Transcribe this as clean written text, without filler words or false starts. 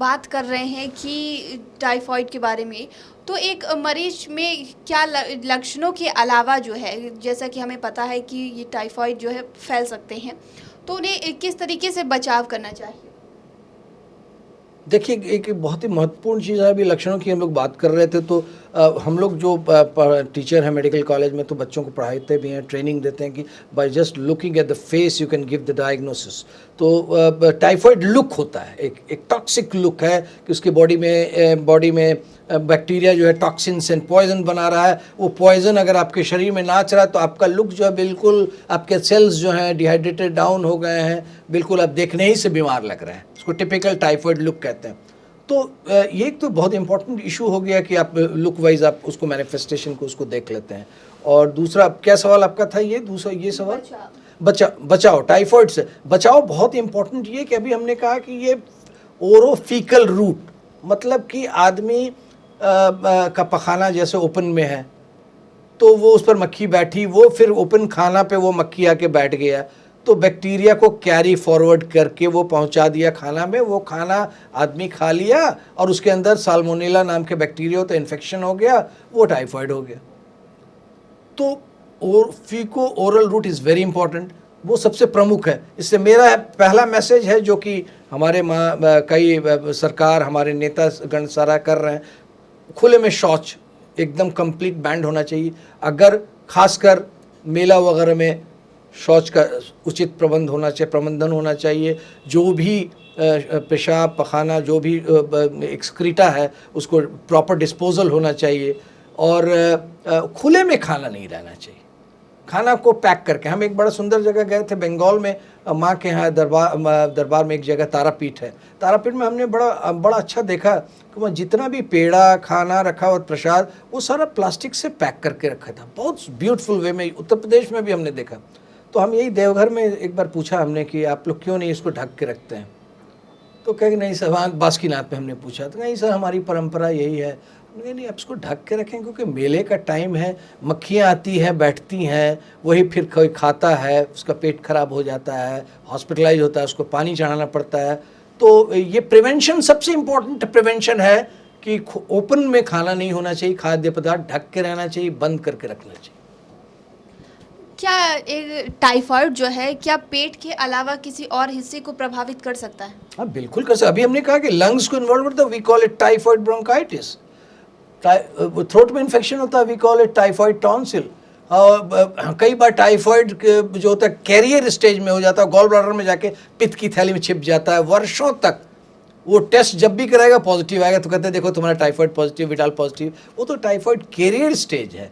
बात कर रहे हैं कि टाइफाइड के बारे में, तो एक मरीज में क्या लक्षणों के अलावा जो है, जैसा कि हमें पता है कि ये टाइफाइड जो है फैल सकते हैं, तो उन्हें किस तरीके से बचाव करना चाहिए? देखिए, एक बहुत ही महत्वपूर्ण चीज़ है। अभी लक्षणों की हम लोग बात कर रहे थे, तो हम लोग जो टीचर हैं मेडिकल कॉलेज में, तो बच्चों को पढ़ाते भी हैं, ट्रेनिंग देते हैं कि by just looking at the face you can give the diagnosis. तो टाइफाइड लुक होता है, एक टॉक्सिक लुक है कि उसकी बॉडी में बैक्टीरिया जो है टॉक्सिन्स एंड पॉइजन बना रहा है। वो पॉइजन अगर आपके शरीर में नाच रहा है तो आपका लुक जो है बिल्कुल, आपके सेल्स जो हैं डिहाइड्रेटेड डाउन हो गए हैं, बिल्कुल आप देखने ही से बीमार लग रहे हैं। उसको टिपिकल टाइफाइड लुक कहते हैं। तो ये एक तो बहुत इंपॉर्टेंट इशू हो गया कि आप लुक वाइज आप उसको मैनिफेस्टेशन को उसको देख लेते हैं। और दूसरा क्या सवाल आपका था? ये सवाल बचाओ टाइफाइड से बचाओ बहुत इंपॉर्टेंट ये कि अभी हमने कहा कि ये ओरोफिकल रूट, मतलब कि आदमी का पखाना जैसे ओपन में है तो वो उस पर मक्खी बैठी, वो फिर ओपन खाना पे वो मक्खी आके बैठ गया, तो बैक्टीरिया को कैरी फॉरवर्ड करके वो पहुंचा दिया खाना में। वो खाना आदमी खा लिया और उसके अंदर साल्मोनेला नाम के बैक्टीरिया तो इन्फेक्शन हो गया, वो टाइफाइड हो गया। तो faeco oral route is very important, वो सबसे प्रमुख है। इससे मेरा पहला मैसेज है जो कि हमारे कई सरकार, हमारे नेता गण सारा कर रहे हैं, खुले में शौच एकदम कंप्लीट बैंड होना चाहिए। अगर खासकर मेला वगैरह में शौच का उचित प्रबंधन होना चाहिए। जो भी पेशाब पखाना जो भी एक्सक्रीटा है उसको प्रॉपर डिस्पोजल होना चाहिए। और खुले में खाना नहीं रहना चाहिए, खाना को पैक करके। हम एक बड़ा सुंदर जगह गए थे बंगाल में, माँ के यहाँ दरबार में एक जगह तारापीठ है। तारापीठ में हमने बड़ा अच्छा देखा कि वहाँ जितना भी पेड़ा खाना रखा और प्रसाद वो सारा प्लास्टिक से पैक करके रखा था, बहुत ब्यूटीफुल वे में। उत्तर प्रदेश में भी हमने देखा। तो हम यही देवघर में एक बार पूछा हमने कि आप लोग क्यों नहीं इसको ढक के रखते हैं? तो कहे नहीं सर, वहाँ बासुकीनाथ में हमने पूछा तो नहीं सर हमारी परंपरा यही है। नहीं, आप इसको ढक के रखें क्योंकि मेले का टाइम है, मक्खियाँ आती हैं बैठती हैं, वही फिर कोई खाता है उसका पेट खराब हो जाता है, हॉस्पिटलाइज होता है, उसको पानी चढ़ाना पड़ता है। तो ये प्रिवेंशन सबसे इम्पोर्टेंट प्रिवेंशन है कि ओपन में खाना नहीं होना चाहिए, खाद्य पदार्थ ढक के रहना चाहिए, बंद करके रखना चाहिए। क्या टाइफाइड जो है क्या पेट के अलावा किसी और हिस्से को प्रभावित कर सकता है? हाँ बिल्कुल कर सकता। अभी हमने कहा कि लंग्स को इन्वॉल्व करता है, we call it typhoid bronchitis. Throat में इन्फेक्शन होता है, we call it typhoid tonsil. कई बार टाइफाइड जो होता है कैरियर स्टेज में हो जाता है, गॉल ब्लैडर में जाके पित्त की थैली में छिप जाता है वर्षों तक। वो टेस्ट जब भी कराएगा पॉजिटिव आएगा तो कहते हैं देखो तुम्हारा टाइफाइड पॉजिटिव, विटाल पॉजिटिव। वो तो टाइफाइड कैरियर स्टेज है।